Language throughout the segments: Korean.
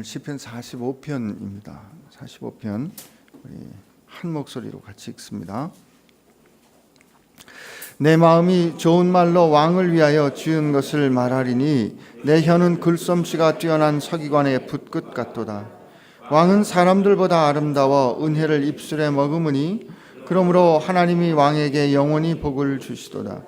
오늘 시편 45편입니다. 45편 우리 한 목소리로 같이 읽습니다. 내 마음이 좋은 말로 왕을 위하여 지은 것을 말하리니 내 혀는 글솜씨가 뛰어난 서기관의 붓끝 같도다. 왕은 사람들보다 아름다워 은혜를 입술에 머금으니 그러므로 하나님이 왕에게 영원히 복을 주시도다.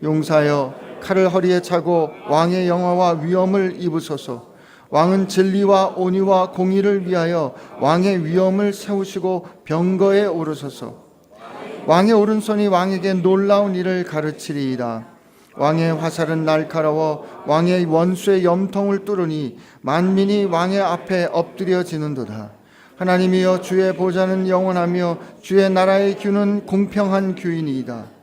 용사여 칼을 허리에 차고 왕의 영화와 위엄을 입으소서. 왕은 진리와 온유와 공의를 위하여 왕의 위엄을 세우시고 병거에 오르소서. 왕의 오른손이 왕에게 놀라운 일을 가르치리이다. 왕의 화살은 날카로워 왕의 원수의 염통을 뚫으니 만민이 왕의 앞에 엎드려지는도다. 하나님이여 주의 보좌는 영원하며 주의 나라의 규는 공평한 규이니이다.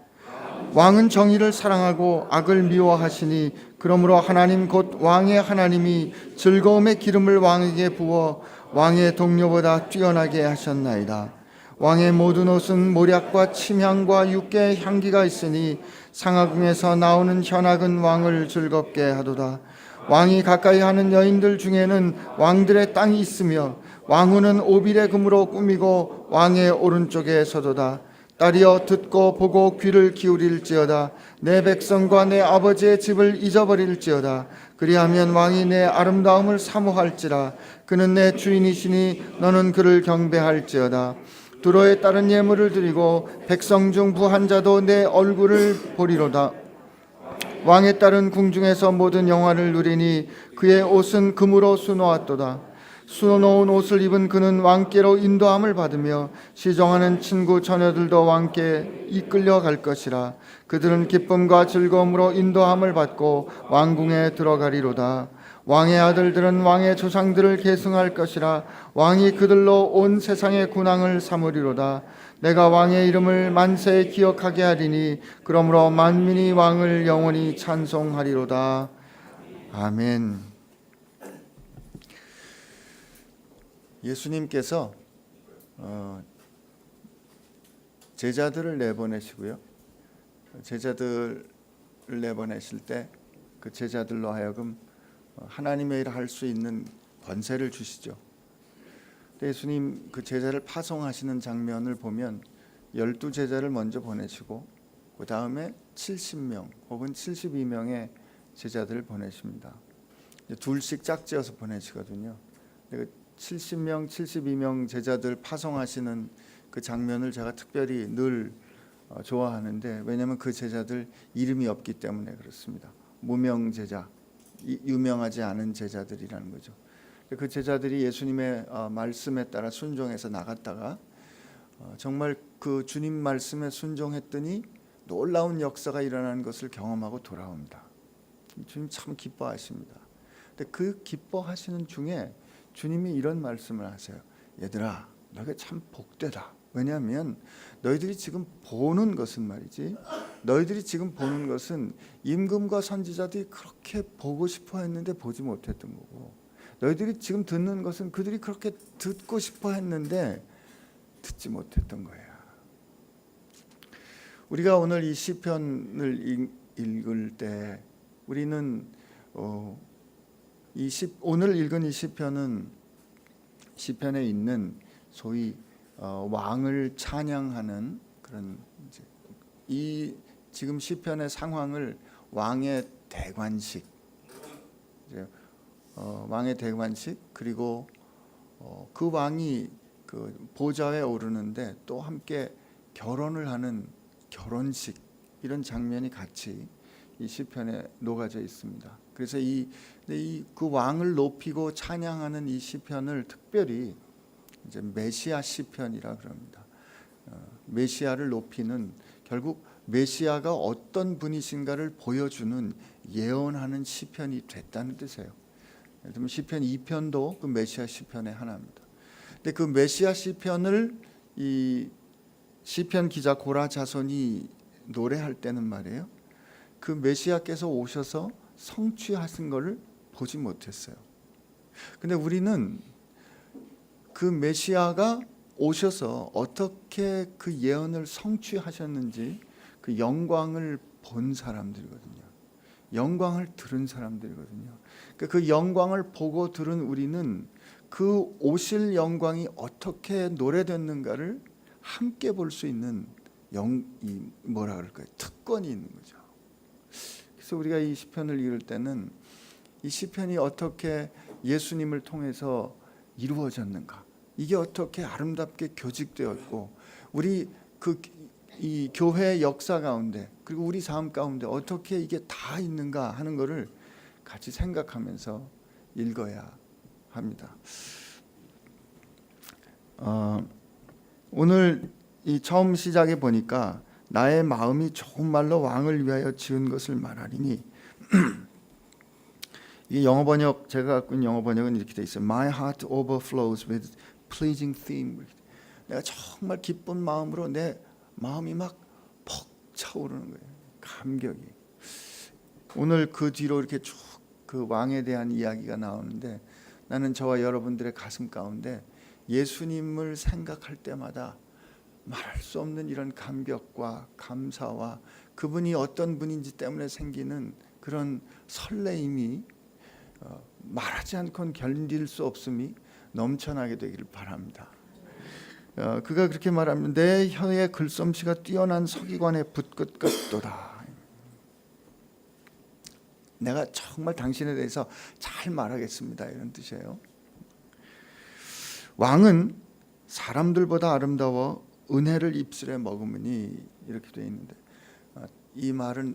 왕은 정의를 사랑하고 악을 미워하시니 그러므로 하나님 곧 왕의 하나님이 즐거움의 기름을 왕에게 부어 왕의 동료보다 뛰어나게 하셨나이다. 왕의 모든 옷은 모략과 침향과 육개의 향기가 있으니 상하궁에서 나오는 현악은 왕을 즐겁게 하도다. 왕이 가까이 하는 여인들 중에는 왕들의 땅이 있으며 왕후는 오빌의 금으로 꾸미고 왕의 오른쪽에 서도다. 딸이여 듣고 보고 귀를 기울일지어다. 내 백성과 내 아버지의 집을 잊어버릴지어다. 그리하면 왕이 내 아름다움을 사모할지라. 그는 내 주인이시니 너는 그를 경배할지어다. 두로에 따른 예물을 드리고 백성 중 부한 자도 내 얼굴을 보리로다. 왕의 딸은 궁중에서 모든 영화를 누리니 그의 옷은 금으로 수놓았도다. 수놓은 옷을 입은 그는 왕께로 인도함을 받으며 시종하는 친구 처녀들도 왕께 이끌려 갈 것이라. 그들은 기쁨과 즐거움으로 인도함을 받고 왕궁에 들어가리로다. 왕의 아들들은 왕의 조상들을 계승할 것이라. 왕이 그들로 온 세상의 군왕을 삼으리로다. 내가 왕의 이름을 만세에 기억하게 하리니 그러므로 만민이 왕을 영원히 찬송하리로다. 아멘. 예수님께서 제자들을 내보내시고요. 제자들을 내보내실 때 그 제자들로 하여금 하나님의 일을 할 수 있는 권세를 주시죠. 예수님 그 제자를 파송하시는 장면을 보면 12제자를 먼저 보내시고 그 다음에 70명 혹은 72명의 제자들을 보내십니다. 둘씩 짝지어서 보내시거든요. 70명, 72명 제자들 파송하시는 그 장면을 제가 특별히 늘 좋아하는데, 왜냐하면 그 제자들 이름이 없기 때문에 그렇습니다. 무명 제자, 유명하지 않은 제자들이라는 거죠. 그 제자들이 예수님의 말씀에 따라 순종해서 나갔다가 정말 그 주님 말씀에 순종했더니 놀라운 역사가 일어나는 것을 경험하고 돌아옵니다. 주님 참 기뻐하십니다. 근데 그 기뻐하시는 중에 주님이 이런 말씀을 하세요. 얘들아, 너희가 참 복되다. 왜냐하면 너희들이 지금 보는 것은 말이지, 너희들이 지금 보는 것은 임금과 선지자들이 그렇게 보고 싶어 했는데 보지 못했던 거고, 너희들이 지금 듣는 것은 그들이 그렇게 듣고 싶어 했는데 듣지 못했던 거야. 우리가 오늘 이 시편을 읽을 때 우리는 오늘 읽은 이 시편은 시편에 있는 소위 왕을 찬양하는 그런 이 지금 시편의 상황을 왕의 대관식, 왕의 대관식, 그리고 그 왕이 그 보좌에 오르는데 또 함께 결혼을 하는 결혼식, 이런 장면이 같이 이 시편에 녹아져 있습니다. 그래서 그 왕을 높이고 찬양하는 이 시편을 특별히 이제 메시아 시편이라 그럽니다. 메시아를 높이는, 결국 메시아가 어떤 분이신가를 보여주는, 예언하는 시편이 됐다는 뜻이에요. 예를 들면 시편 2편도 그 메시아 시편의 하나입니다. 근데 그 메시아 시편을 이 시편 기자 고라 자손이 노래할 때는 말이에요, 그 메시아께서 오셔서 성취하신 것을 보지 못했어요. 근데 우리는 그 메시아가 오셔서 어떻게 그 예언을 성취하셨는지 그 영광을 본 사람들이거든요. 영광을 들은 사람들이거든요. 그 영광을 보고 들은 우리는 그 오실 영광이 어떻게 노래됐는가를 함께 볼 수 있는 뭐라 그럴까요? 특권이 있는 거죠. 그래서 우리가 이 시편을 읽을 때는 이 시편이 어떻게 예수님을 통해서 이루어졌는가, 이게 어떻게 아름답게 교직되었고, 우리 이 교회의 역사 가운데 그리고 우리 삶 가운데 어떻게 이게 다 있는가 하는 것을 같이 생각하면서 읽어야 합니다. 오늘 이 처음 시작에 보니까 나의 마음이 좋은 말로 왕을 위하여 지은 것을 말하리니 이 영어 번역, 제가 갖고 있는 영어 번역은 이렇게 돼 있어요. My heart overflows with pleasing theme. 내가 정말 기쁜 마음으로 내 마음이 막 퍽 차오르는 거예요. 감격이. 오늘 그 뒤로 이렇게 쭉 그 왕에 대한 이야기가 나오는데, 나는 저와 여러분들의 가슴 가운데 예수님을 생각할 때마다 말할 수 없는 이런 감격과 감사와 그분이 어떤 분인지 때문에 생기는 그런 설레임이 말하지 않고는 견딜 수 없음이 넘쳐나게 되기를 바랍니다. 그가 그렇게 말합니다. 내 혀의 글솜씨가 뛰어난 서기관의 붓끝 같도다. 내가 정말 당신에 대해서 잘 말하겠습니다, 이런 뜻이에요. 왕은 사람들보다 아름다워 은혜를 입술에 머금으니, 이렇게 되어 있는데, 이 말은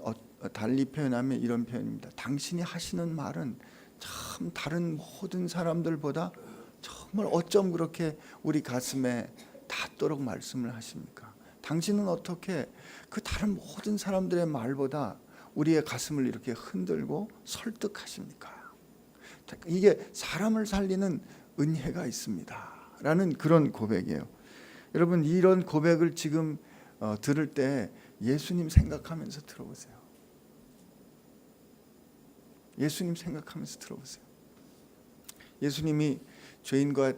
달리 표현하면 이런 표현입니다. 당신이 하시는 말은 참 다른 모든 사람들보다 정말 어쩜 그렇게 우리 가슴에 닿도록 말씀을 하십니까? 당신은 어떻게 그 다른 모든 사람들의 말보다 우리의 가슴을 이렇게 흔들고 설득하십니까? 이게 사람을 살리는 은혜가 있습니다 라는 그런 고백이에요. 여러분, 이런 고백을 지금 들을 때 예수님 생각하면서 들어보세요. 예수님 생각하면서 들어보세요. 예수님이 죄인과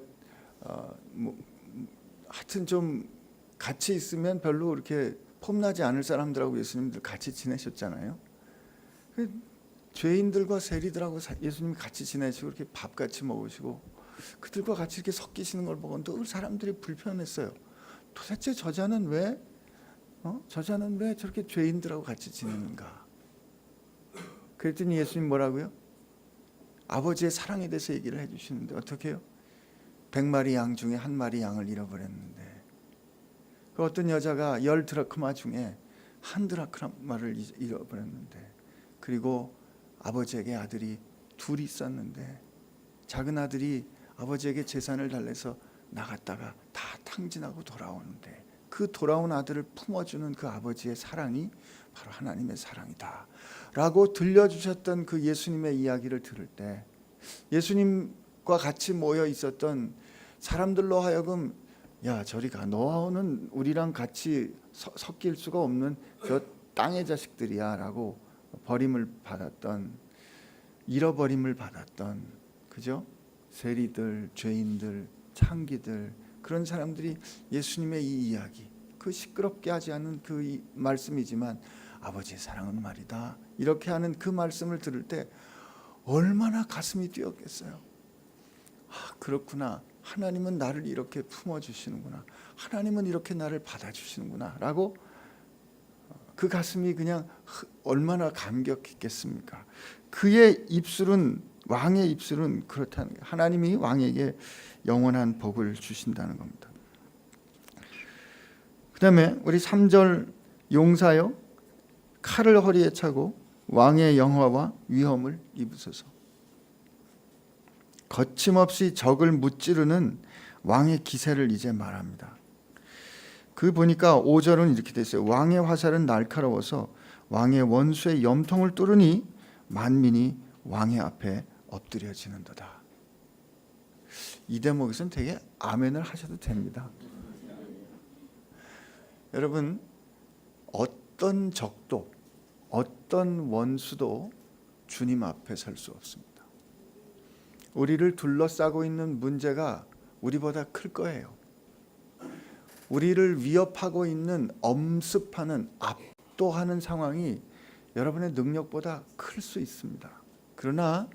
하여튼 좀 같이 있으면 별로 그렇게 폼나지 않을 사람들하고 예수님들 같이 지내셨잖아요. 죄인들과 세리들하고 예수님이 같이 지내시고 이렇게 밥 같이 먹으시고 그들과 같이 이렇게 섞이시는 걸 보고 늘 사람들이 불편했어요. 도대체 저자는 왜 저렇게 죄인들하고 같이 지내는가? 그랬더니 예수님 뭐라고요? 아버지의 사랑에 대해서 얘기를 해주시는데 어떻게 해요? 100마리 양 중에 한 마리 양을 잃어버렸는데, 그 어떤 여자가 10드라크마 중에 한 드라크마를 잃어버렸는데, 그리고 아버지에게 아들이 둘이 있었는데 작은 아들이 아버지에게 재산을 달래서 나갔다가 다 탕진하고 돌아오는데, 그 돌아온 아들을 품어주는 그 아버지의 사랑이 바로 하나님의 사랑이다 라고 들려주셨던 그 예수님의 이야기를 들을 때, 예수님과 같이 모여 있었던 사람들로 하여금 야 저리 가, 너는 우리랑 같이 섞일 수가 없는 저 땅의 자식들이야 라고 버림을 받았던, 잃어버림을 받았던, 그죠? 세리들, 죄인들, 창기들, 그런 사람들이 예수님의 이 이야기, 그 시끄럽게 하지 않은 그 말씀이지만 아버지의 사랑은 말이다 이렇게 하는 그 말씀을 들을 때 얼마나 가슴이 뛰었겠어요. 그렇구나, 하나님은 나를 이렇게 품어주시는구나, 하나님은 이렇게 나를 받아주시는구나 라고 그 가슴이 그냥 얼마나 감격했겠습니까? 그의 입술은, 왕의 입술은 그렇다는 거예요. 하나님이 왕에게 영원한 복을 주신다는 겁니다. 그 다음에 우리 3절 용사여 칼을 허리에 차고 왕의 영화와 위엄을 입으소서. 거침없이 적을 무찌르는 왕의 기세를 이제 말합니다. 그 보니까 5절은 이렇게 됐어요. 왕의 화살은 날카로워서 왕의 원수의 염통을 뚫으니 만민이 왕의 앞에 엎드려지는도다. 이 대목에서는 되게 아멘을 하셔도 됩니다. 여러분, 어떤 적도 어떤 원수도 주님 앞에 설 수 없습니다. 우리를 둘러싸고 있는 문제가 우리보다 클 거예요. 우리를 위협하고 있는, 엄습하는, 압도하는 상황이 여러분의 능력보다 클 수 있습니다. 그러나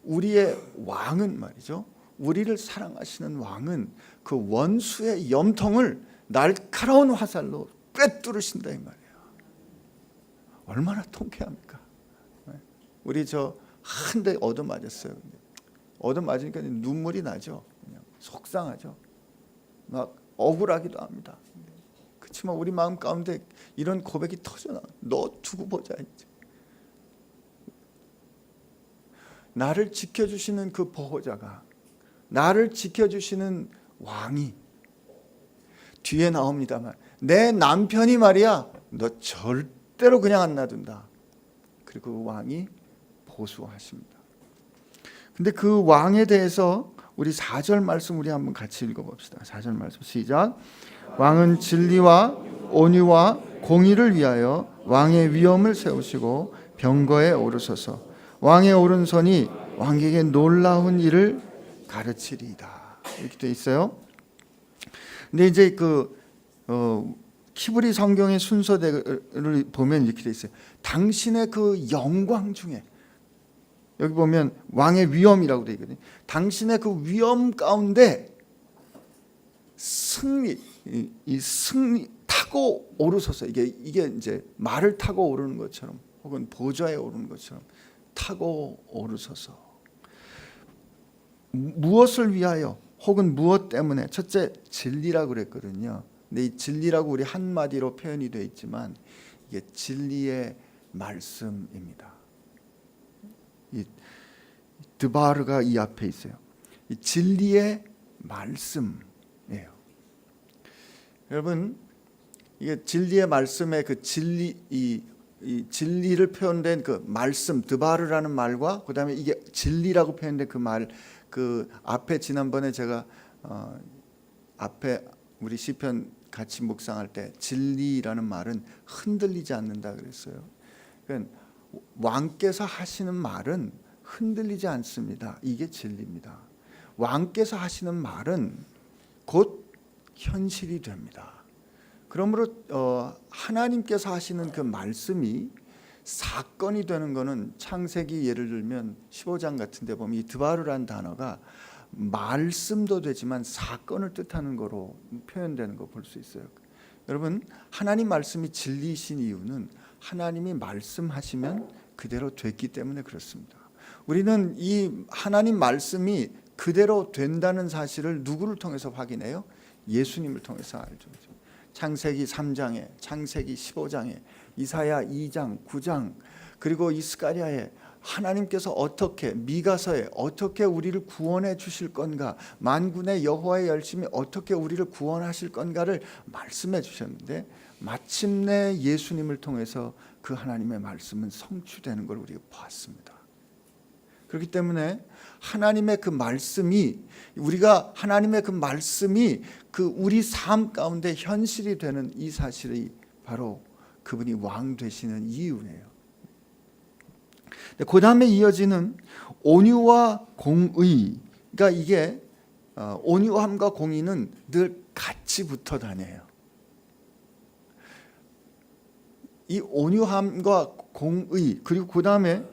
우리의 왕은 말이죠, 우리를 사랑하시는 왕은 그 원수의 염통을 날카로운 화살로 꿰뚫으신다 이 말이에요. 얼마나 통쾌합니까? 우리 저 한 대 얻어맞았어요. 얻어맞으니까 눈물이 나죠. 그냥 속상하죠. 막 억울하기도 합니다. 그렇지만 우리 마음 가운데 이런 고백이 터져나. 너 두고 보자 이제. 나를 지켜주시는 그 보호자가, 나를 지켜주시는 왕이 뒤에 나옵니다만, 내 남편이 말이야, 너 절대로 그냥 안 놔둔다. 그리고 그 왕이 보수하십니다. 근데 그 왕에 대해서 우리 4절 말씀 우리 한번 같이 읽어봅시다. 4절 말씀 시작. 왕은 진리와 온유와 공의를 위하여 왕의 위엄을 세우시고 병거에 오르소서. 왕의 오른손이 왕에게 놀라운 일을 가르치리이다. 이렇게 돼 있어요. 근데 이제 키브리 성경의 순서대를 보면 이렇게 돼 있어요. 당신의 그 영광 중에, 여기 보면 왕의 위엄이라고 되어 있거든요. 당신의 그 위엄 가운데 승리, 이 승리 타고 오르소서. 이게 이제 말을 타고 오르는 것처럼, 혹은 보좌에 오르는 것처럼 타고 오르소서. 무엇을 위하여, 혹은 무엇 때문에? 첫째, 진리라고 그랬거든요. 근데 이 진리라고 우리 한마디로 표현이 되어 있지만 이게 진리의 말씀입니다. 이 드바르가 이 앞에 있어요. 이 진리의 말씀이에요. 여러분, 이게 진리의 말씀의 그 진리, 이 진리를 표현된 그 말씀, 드바르라는 말과 그다음에 이게 진리라고 표현된 그 말, 그 앞에 지난번에 제가 앞에 우리 시편 같이 묵상할 때 진리라는 말은 흔들리지 않는다 그랬어요. 그러니까 왕께서 하시는 말은 흔들리지 않습니다. 이게 진리입니다. 왕께서 하시는 말은 곧 현실이 됩니다. 그러므로 하나님께서 하시는 그 말씀이 사건이 되는 것은 창세기 예를 들면 15장 같은 데 보면 이 드바르라는 단어가 말씀도 되지만 사건을 뜻하는 거로 표현되는 거 볼 수 있어요. 여러분, 하나님 말씀이 진리이신 이유는 하나님이 말씀하시면 그대로 됐기 때문에 그렇습니다. 우리는 이 하나님 말씀이 그대로 된다는 사실을 누구를 통해서 확인해요? 예수님을 통해서 알죠. 창세기 3장에, 창세기 15장에, 이사야 2장, 9장, 그리고 이스가랴에 하나님께서 어떻게, 미가서에 어떻게 우리를 구원해 주실 건가, 만군의 여호와의 열심히 어떻게 우리를 구원하실 건가를 말씀해 주셨는데, 마침내 예수님을 통해서 그 하나님의 말씀은 성취되는 걸 우리가 봤습니다. 그렇기 때문에 하나님의 그 말씀이, 우리가 하나님의 그 말씀이 그 우리 삶 가운데 현실이 되는 이 사실이 바로 그분이 왕 되시는 이유예요. 그 다음에 이어지는 온유와 공의, 그러니까 이게 온유함과 공의는 늘 같이 붙어 다녀요. 이 온유함과 공의, 그리고 그 다음에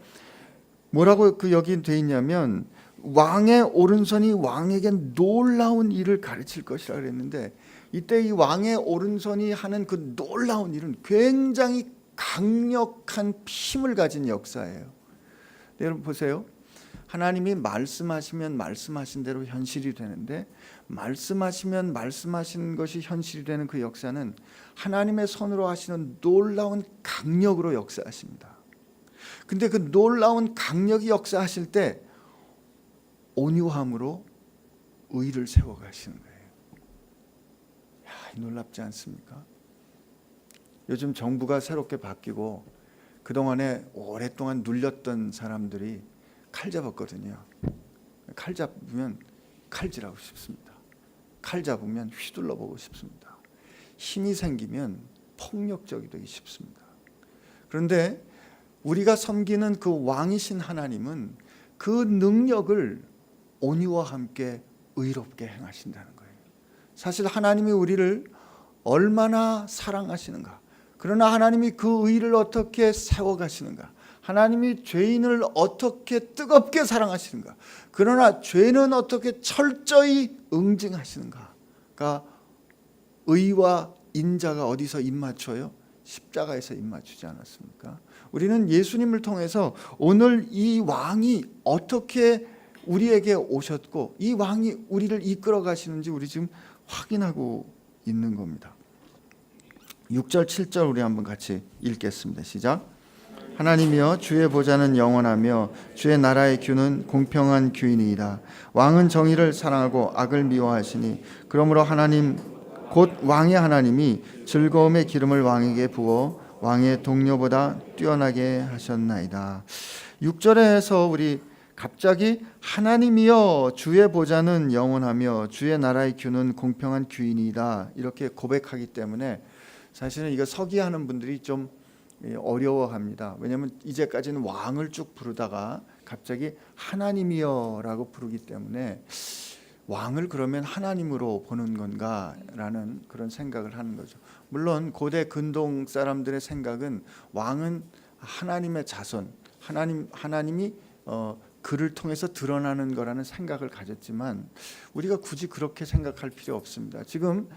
뭐라고 여기 돼 있냐면 왕의 오른손이 왕에게 놀라운 일을 가르칠 것이라 그랬는데, 이때 이 왕의 오른손이 하는 그 놀라운 일은 굉장히 강력한 힘을 가진 역사예요. 여러분 보세요. 하나님이 말씀하시면 말씀하신 대로 현실이 되는데, 말씀하시면 말씀하신 것이 현실이 되는 그 역사는 하나님의 손으로 하시는 놀라운 강력으로 역사하십니다. 근데 그 놀라운 강력이 역사하실 때 온유함으로 의를 세워가시는 거예요. 야, 놀랍지 않습니까? 요즘 정부가 새롭게 바뀌고 그동안에 오랫동안 눌렸던 사람들이 칼 잡았거든요. 칼 잡으면 칼질하고 싶습니다. 칼 잡으면 휘둘러 보고 싶습니다. 힘이 생기면 폭력적이 되기 쉽습니다. 그런데 우리가 섬기는 그 왕이신 하나님은 그 능력을 온유와 함께 의롭게 행하신다는 거예요. 사실 하나님이 우리를 얼마나 사랑하시는가, 그러나 하나님이 그 의를 어떻게 세워가시는가, 하나님이 죄인을 어떻게 뜨겁게 사랑하시는가, 그러나 죄는 어떻게 철저히 응징하시는가가 의와 인자가 어디서 입맞춰요? 십자가에서 입맞추지 않았습니까? 우리는 예수님을 통해서 오늘 이 왕이 어떻게 우리에게 오셨고 이 왕이 우리를 이끌어 가시는지 우리 지금 확인하고 있는 겁니다. 6절 7절 우리 한번 같이 읽겠습니다. 시작. 하나님이여 주의 보좌는 영원하며 주의 나라의 규는 공평한 규이니이다. 왕은 정의를 사랑하고 악을 미워하시니 그러므로 하나님 곧 왕의 하나님이 즐거움의 기름을 왕에게 부어 왕의 동료보다 뛰어나게 하셨나이다. 6절에서 우리 갑자기 하나님이여 주의 보좌는 영원하며 주의 나라의 규는 공평한 규이니이다 이렇게 고백하기 때문에 사실은 이거 서기하는 분들이 좀 어려워합니다. 왜냐하면 이제까지는 왕을 쭉 부르다가 갑자기 하나님이여라고 부르기 때문에 왕을 그러면 하나님으로 보는 건가라는 그런 생각을 하는 거죠. 물론 고대 근동 사람들의 생각은 왕은 하나님의 자손, 하나님이 그를 통해서 드러나는 거라는 생각을 가졌지만 우리가 굳이 그렇게 생각할 필요 없습니다. 지금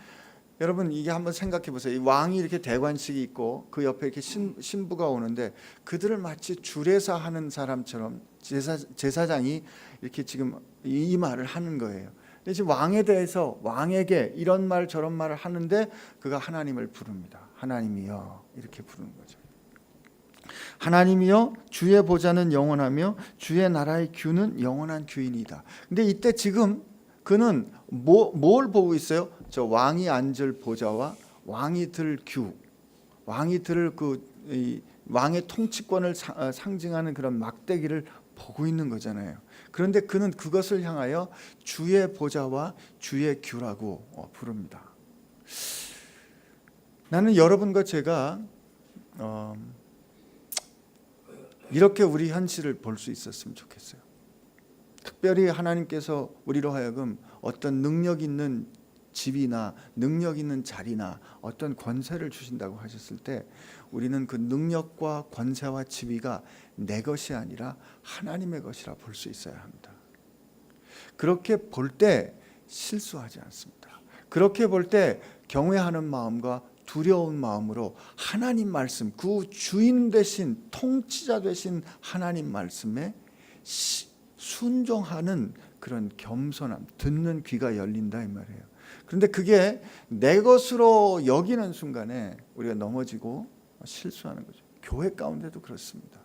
여러분 이게 한번 생각해 보세요. 이 왕이 이렇게 대관식이 있고 그 옆에 이렇게 신부가 오는데 그들을 마치 주례사 하는 사람처럼 제사장이 이렇게 지금 이 말을 하는 거예요. 근데 지금 왕에 대해서 왕에게 이런 말 저런 말을 하는데 그가 하나님을 부릅니다. 하나님이여 이렇게 부르는 거죠. 하나님이여 주의 보좌는 영원하며 주의 나라의 규는 영원한 규이니이다. 근데 이때 지금 그는 뭘 보고 있어요? 저 왕이 앉을 보좌와 왕이 들 규, 왕이 들 왕의 통치권을 상징하는 그런 막대기를 보고 있는 거잖아요. 그런데 그는 그것을 향하여 주의 보좌와 주의 규라고 부릅니다. 나는 여러분과 제가 이렇게 우리 현실을 볼 수 있었으면 좋겠어요. 특별히 하나님께서 우리로 하여금 어떤 능력 있는 집이나 능력 있는 자리나 어떤 권세를 주신다고 하셨을 때 우리는 그 능력과 권세와 지위가 내 것이 아니라 하나님의 것이라 볼 수 있어야 합니다. 그렇게 볼 때 실수하지 않습니다. 그렇게 볼 때 경외하는 마음과 두려운 마음으로 하나님 말씀, 그 주인 되신 통치자 되신 하나님 말씀에 순종하는 그런 겸손함, 듣는 귀가 열린다 이 말이에요. 그런데 그게 내 것으로 여기는 순간에 우리가 넘어지고 실수하는 거죠. 교회 가운데도 그렇습니다.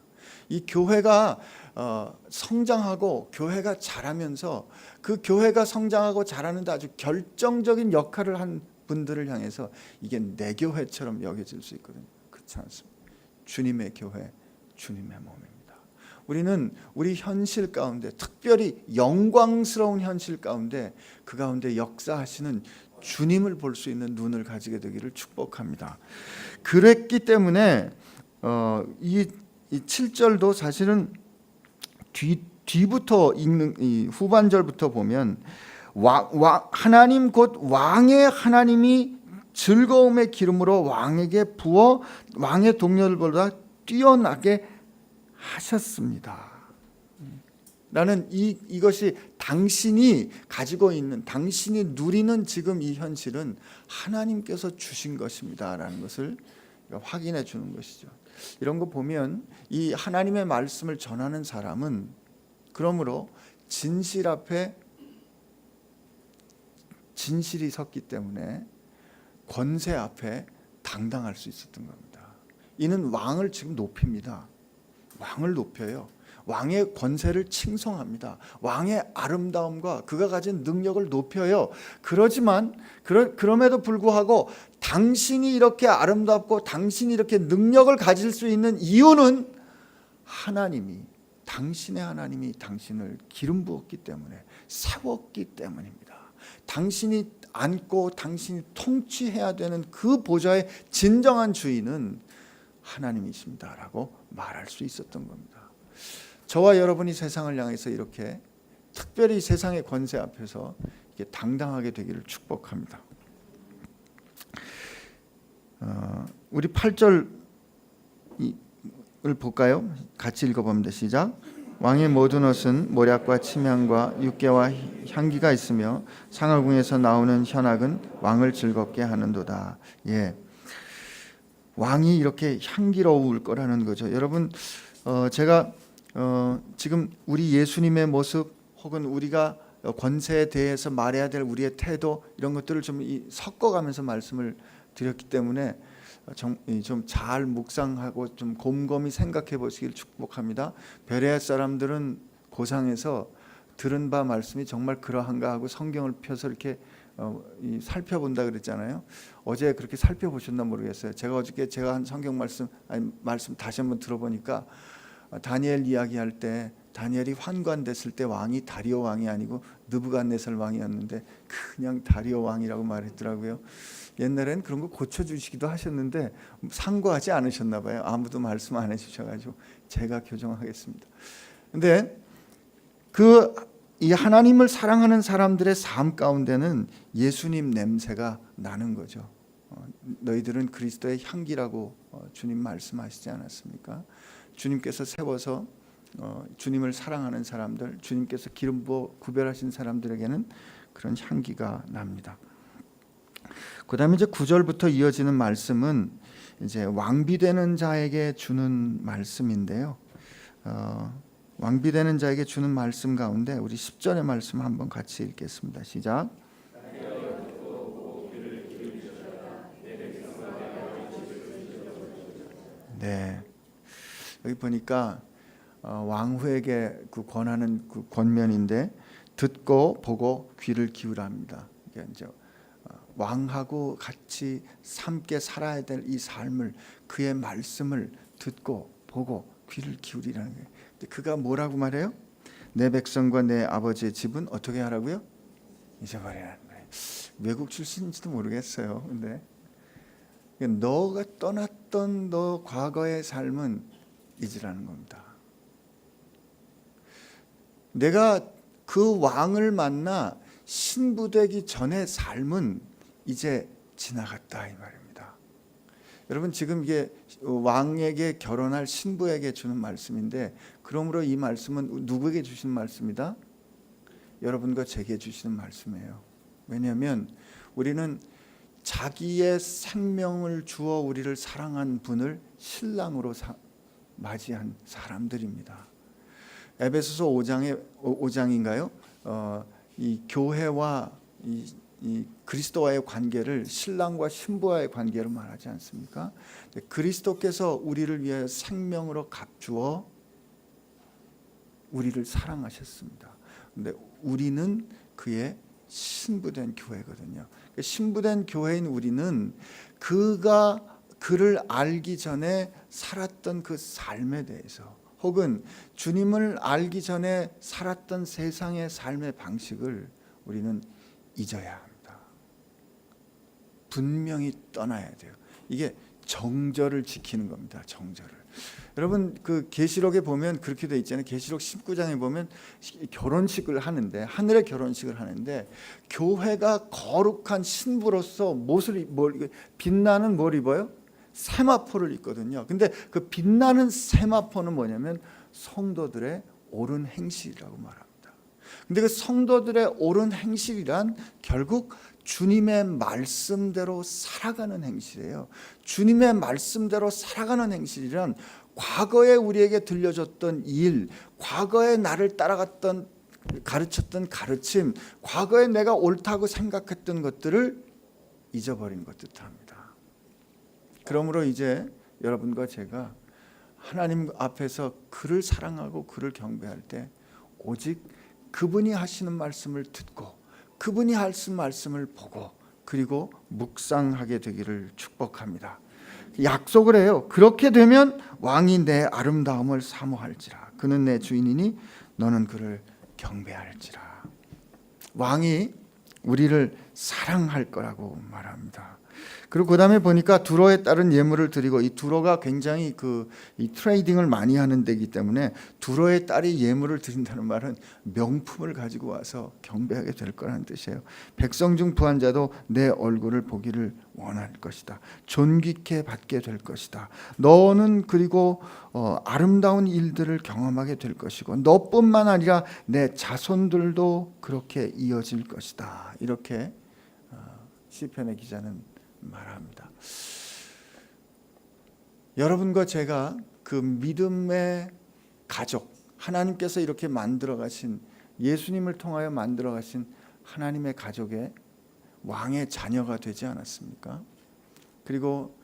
이 교회가 성장하고 교회가 자라면서 그 교회가 성장하고 자라는데 아주 결정적인 역할을 한 분들을 향해서 이게 내 교회처럼 여겨질 수 있거든요. 그렇지 않습니다. 주님의 교회, 주님의 몸입니다. 우리는 우리 현실 가운데 특별히 영광스러운 현실 가운데 그 가운데 역사하시는 주님을 볼 수 있는 눈을 가지게 되기를 축복합니다. 그랬기 때문에 이 7절도 사실은 뒤부터 읽는 이 후반절부터 보면 하나님 곧 왕의 하나님이 즐거움의 기름으로 왕에게 부어 왕의 동료들보다 뛰어나게 하셨습니다. 라는 이것이 당신이 가지고 있는, 당신이 누리는 지금 이 현실은 하나님께서 주신 것입니다 라는 것을 확인해 주는 것이죠. 이런 거 보면 이 하나님의 말씀을 전하는 사람은 그러므로 진실 앞에 진실이 섰기 때문에 권세 앞에 당당할 수 있었던 겁니다. 이는 왕을 지금 높입니다. 왕을 높여요. 왕의 권세를 칭송합니다. 왕의 아름다움과 그가 가진 능력을 높여요. 그러지만 그럼에도 불구하고 당신이 이렇게 아름답고 당신이 이렇게 능력을 가질 수 있는 이유는 당신의 하나님이 당신을 기름 부었기 때문에, 세웠기 때문입니다. 당신이 앉고 당신이 통치해야 되는 그 보좌의 진정한 주인은 하나님이십니다라고 말할 수 있었던 겁니다. 저와 여러분이 세상을 향해서 이렇게 특별히 세상의 권세 앞에서 이렇게 당당하게 되기를 축복합니다. 우리 8절 볼까요? 같이 읽어봅니다. 시작. 왕의 모든 옷은 모략과 침향과 육개와 향기가 있으며 상하궁에서 나오는 현악은 왕을 즐겁게 하는도다. 예, 왕이 이렇게 향기로울 거라는 거죠. 여러분, 제가 지금 우리 예수님의 모습 혹은 우리가 권세에 대해서 말해야 될 우리의 태도 이런 것들을 좀 섞어가면서 말씀을 드렸기 때문에 좀 잘 묵상하고 좀 곰곰이 생각해 보시길 축복합니다. 베레아 사람들은 고상에서 들은 바 말씀이 정말 그러한가 하고 성경을 펴서 이렇게 살펴본다 그랬잖아요. 어제 그렇게 살펴보셨나 모르겠어요. 제가 어저께 제가 한 성경 말씀 다시 한번 들어보니까 다니엘 이야기할 때 다니엘이 환관됐을 때 왕이 다리오 왕이 아니고 느부갓네살 왕이었는데 그냥 다리오 왕이라고 말했더라고요. 옛날엔 그런 거 고쳐주시기도 하셨는데 상고하지 않으셨나 봐요. 아무도 말씀 안 해주셔가지고 제가 교정하겠습니다. 근데 이 하나님을 사랑하는 사람들의 삶 가운데는 예수님 냄새가 나는 거죠. 너희들은 그리스도의 향기라고 주님 말씀하시지 않았습니까? 주님께서 세워서 주님을 사랑하는 사람들, 주님께서 기름 부어 구별하신 사람들에게는 그런 향기가 납니다. 그다음에 이제 9절부터 이어지는 말씀은 이제 왕비되는 자에게 주는 말씀인데요. 왕비되는 자에게 주는 말씀 가운데 우리 10절의 말씀 한번 같이 읽겠습니다. 시작. 네, 여기 보니까 왕후에게 그 권하는 그 권면인데 듣고 보고 귀를 기울여 합니다. 이게 이제 왕하고 같이 함께 살아야 될 이 삶을 그의 말씀을 듣고 보고 귀를 기울이라는 거예요. 그가 뭐라고 말해요? 내 백성과 내 아버지의 집은 어떻게 하라고요? 잊어버리라는 거예요. 외국 출신인지도 모르겠어요. 근데 너가 떠났던 너 과거의 삶은 잊으라는 겁니다. 내가 그 왕을 만나 신부되기 전의 삶은 이제 지나갔다 이 말입니다. 여러분 지금 이게 왕에게 결혼할 신부에게 주는 말씀인데 그러므로 이 말씀은 누구에게 주시는 말씀이다? 여러분과 제게 주시는 말씀이에요. 왜냐하면 우리는 자기의 생명을 주어 우리를 사랑한 분을 신랑으로 맞이한 사람들입니다. 에베소서 5장인가요? 이 교회와 이 그리스도와의 관계를 신랑과 신부와의 관계로 말하지 않습니까? 그리스도께서 우리를 위해 생명으로 값주어 우리를 사랑하셨습니다. 근데 우리는 그의 신부된 교회거든요. 신부된 교회인 우리는 그를 알기 전에 살았던 그 삶에 대해서 혹은 주님을 알기 전에 살았던 세상의 삶의 방식을 우리는 잊어야 합니다. 분명히 떠나야 돼요. 이게 정절을 지키는 겁니다. 정절을. 여러분 그 계시록에 보면 그렇게 돼 있잖아요. 계시록 19장에 보면 결혼식을 하는데 하늘의 결혼식을 하는데 교회가 거룩한 신부로서 빛나는 뭘 입어요? 세마포를 입거든요. 근데 그 빛나는 세마포는 뭐냐면 성도들의 옳은 행실이라고 말합니다. 근데 그 성도들의 옳은 행실이란 결국 주님의 말씀대로 살아가는 행실이에요. 주님의 말씀대로 살아가는 행실이란 과거에 우리에게 들려줬던 일, 과거에 나를 따라갔던 가르쳤던 가르침, 과거에 내가 옳다고 생각했던 것들을 잊어버린 것 뜻합니다. 그러므로 이제 여러분과 제가 하나님 앞에서 그를 사랑하고 그를 경배할 때 오직 그분이 하시는 말씀을 듣고 그분이 하시는 말씀을 보고 그리고 묵상하게 되기를 축복합니다. 약속을 해요. 그렇게 되면 왕이 내 아름다움을 사모할지라. 그는 내 주인이니 너는 그를 경배할지라. 왕이 우리를 사랑할 거라고 말합니다. 그리고 그 다음에 보니까 두로에 따른 예물을 드리고, 이 두로가 굉장히 이 트레이딩을 많이 하는 데이기 때문에 두로에 따리 예물을 드린다는 말은 명품을 가지고 와서 경배하게 될 거라는 뜻이에요. 백성 중 부한 자도 내 얼굴을 보기를 원할 것이다. 존귀케 받게 될 것이다. 너는 그리고 아름다운 일들을 경험하게 될 것이고, 너뿐만 아니라 내 자손들도 그렇게 이어질 것이다. 이렇게 시편의 기자는 말합니다. 여러분과 제가 그 믿음의 가족, 하나님께서 이렇게 만들어 가신, 예수님을 통하여 만들어 가신 하나님의 가족의 왕의 자녀가 되지 않았습니까? 그리고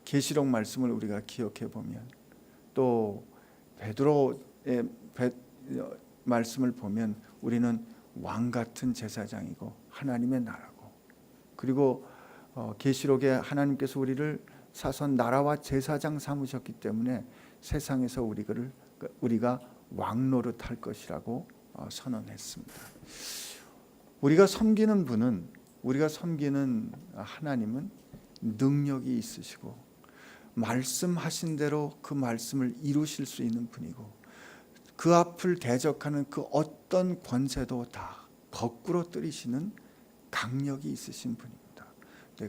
계시록 말씀을 우리가 기억해 보면, 또 베드로의 말씀을 보면 우리는 왕 같은 제사장이고 하나님의 나라고, 그리고 계시록에 하나님께서 우리를 사선 나라와 제사장 삼으셨기 때문에 세상에서 우리가 왕 노릇할 것이라고 선언했습니다. 우리가 섬기는 분은, 우리가 섬기는 하나님은 능력이 있으시고 말씀하신 대로 그 말씀을 이루실 수 있는 분이고, 그 앞을 대적하는 그 어떤 권세도 다 거꾸로 뜨리시는 강력이 있으신 분입니다.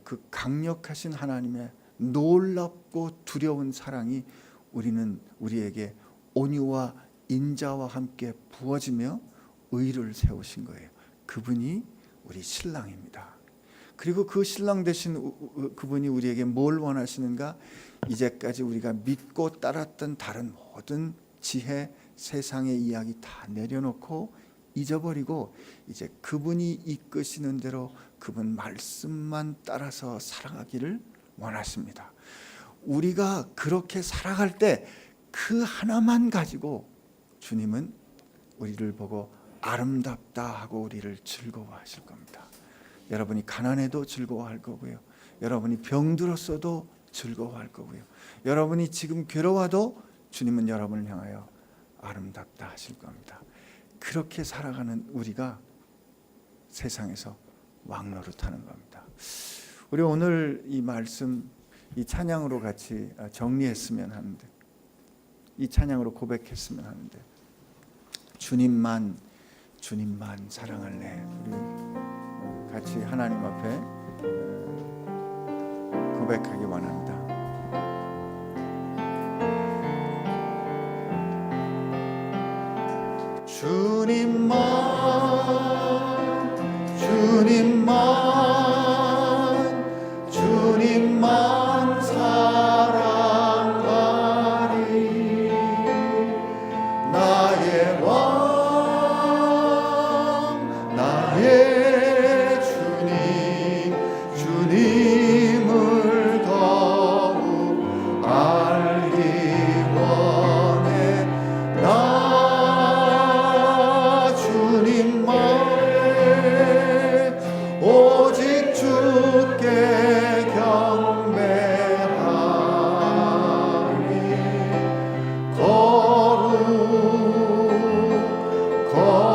그 강력하신 하나님의 놀랍고 두려운 사랑이 우리에게 온유와 인자와 함께 부어지며 의를 세우신 거예요. 그분이 우리 신랑입니다. 그리고 그 신랑 되신 그분이 우리에게 뭘 원하시는가? 이제까지 우리가 믿고 따랐던 다른 모든 지혜, 세상의 이야기 다 내려놓고 잊어버리고, 이제 그분이 이끄시는 대로 그분 말씀만 따라서 살아가기를 원하십니다. 우리가 그렇게 살아갈 때 그 하나만 가지고 주님은 우리를 보고 아름답다 하고 우리를 즐거워하실 겁니다. 여러분이 가난해도 즐거워할 거고요. 여러분이 병들었어도 즐거워할 거고요. 여러분이 지금 괴로워도 주님은 여러분을 향하여 아름답다 하실 겁니다. 그렇게 살아가는 우리가 세상에서 왕노릇하는 겁니다. 우리 오늘 이 말씀, 이 찬양으로 같이 정리했으면 하는데, 이 찬양으로 고백했으면 하는데, 주님만 사랑할래. 우리 같이 하나님 앞에 고백하기 원합니다. 주님만 사랑하리. 나의 왕, 나의 주님을 더욱 알기 원해. 나 주님만, 오직 주께 경배하리. 거룩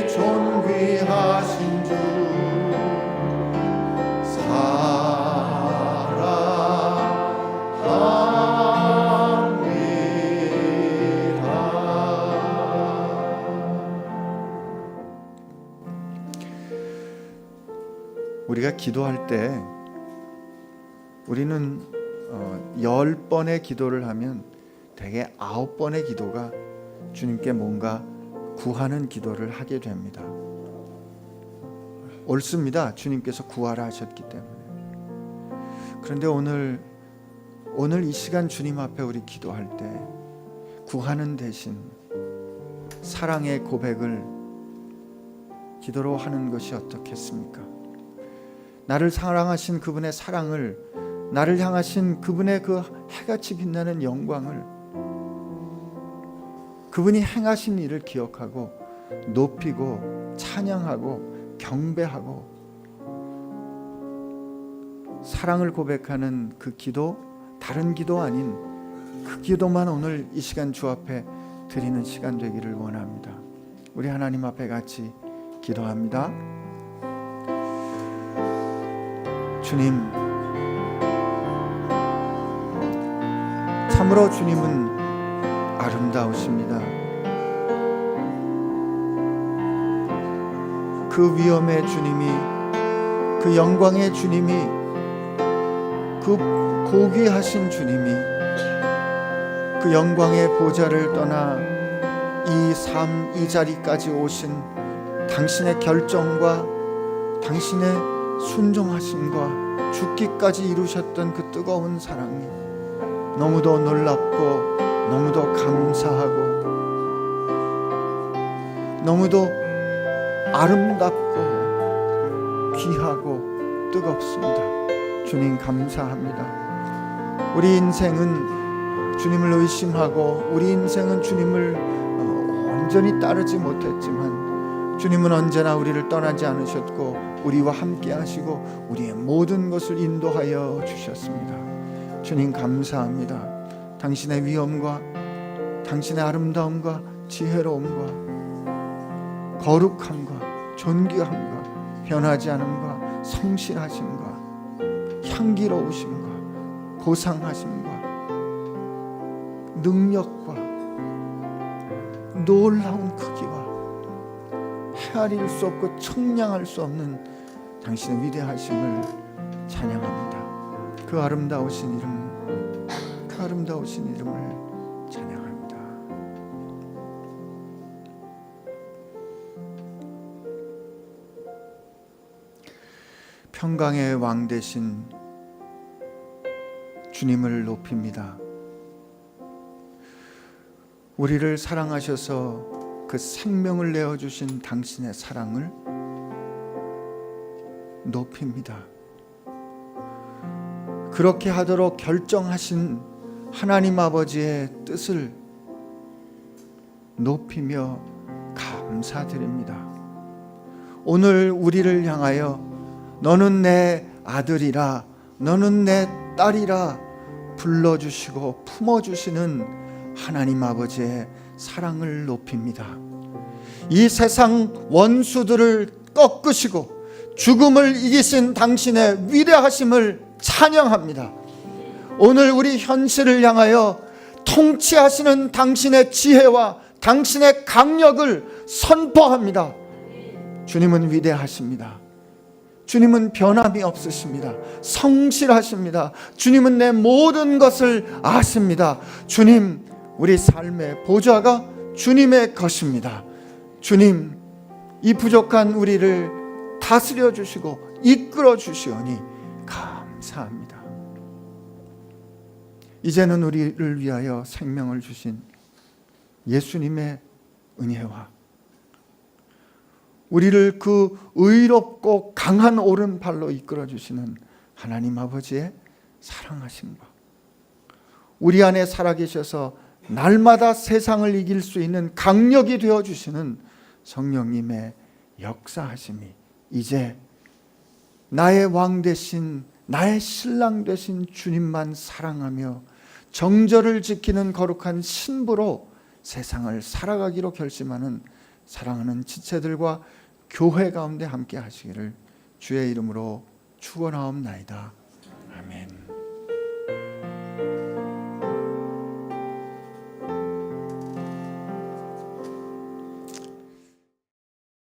존귀하신 주 우리가 기도할 때 우리는 10번의 기도를 하면 대개 9번의 기도가 주님께 뭔가 구하는 기도를 하게 됩니다. 옳습니다. 주님께서 구하라 하셨기 때문에. 그런데 오늘 이 시간 주님 앞에 우리 기도할 때 구하는 대신 사랑의 고백을 기도로 하는 것이 어떻겠습니까? 나를 사랑하신 그분의 사랑을, 나를 향하신 그분의 그 해같이 빛나는 영광을, 그분이 행하신 일을 기억하고 높이고 찬양하고 경배하고 사랑을 고백하는 그 기도, 다른 기도 아닌 그 기도만 오늘 이 시간 주 앞에 드리는 시간 되기를 원합니다. 우리 하나님 앞에 같이 기도합니다. 주님, 참으로 주님은 아름다우십니다. 그 위엄의 주님이, 그 영광의 주님이, 그 고귀하신 주님이 그 영광의 보좌를 떠나 이 삶, 이 자리까지 오신 당신의 결정과 당신의 순종하심과 죽기까지 이루셨던 그 뜨거운 사랑이 너무도 놀랍고 너무도 감사하고 너무도 아름답고 귀하고 뜨겁습니다. 주님 감사합니다. 우리 인생은 주님을 의심하고 우리 인생은 주님을 온전히 따르지 못했지만 주님은 언제나 우리를 떠나지 않으셨고 우리와 함께 하시고 우리의 모든 것을 인도하여 주셨습니다. 주님 감사합니다. 당신의 위엄과 당신의 아름다움과 지혜로움과 거룩함과 존귀함과 변하지 않음과 성실하심과 향기로우심과 고상하심과 능력과 놀라운 크기와 헤아릴 수 없고 청량할 수 없는 당신의 위대하심을 찬양합니다. 그 아름다우신 이름, 그 아름다우신 이름을 찬양합니다. 평강의 왕 되신 주님을 높입니다. 우리를 사랑하셔서 그 생명을 내어주신 당신의 사랑을 높입니다. 그렇게 하도록 결정하신 하나님 아버지의 뜻을 높이며 감사드립니다. 오늘 우리를 향하여 너는 내 아들이라, 너는 내 딸이라 불러주시고 품어주시는 하나님 아버지의 사랑을 높입니다. 이 세상 원수들을 꺾으시고 죽음을 이기신 당신의 위대하심을 찬양합니다. 오늘 우리 현실을 향하여 통치하시는 당신의 지혜와 당신의 강력을 선포합니다. 주님은 위대하십니다. 주님은 변함이 없으십니다. 성실하십니다. 주님은 내 모든 것을 아십니다. 주님, 우리 삶의 보좌가 주님의 것입니다. 주님, 이 부족한 우리를 다스려 주시고 이끌어 주시오니 감사합니다. 이제는 우리를 위하여 생명을 주신 예수님의 은혜와 우리를 그 의롭고 강한 오른팔로 이끌어 주시는 하나님 아버지의 사랑하심과 우리 안에 살아계셔서 날마다 세상을 이길 수 있는 강력이 되어주시는 성령님의 역사하심이 이제 나의 왕 되신, 나의 신랑 되신 주님만 사랑하며 정절을 지키는 거룩한 신부로 세상을 살아가기로 결심하는 사랑하는 지체들과 교회 가운데 함께 하시기를 주의 이름으로 축원하옵나이다. 아멘.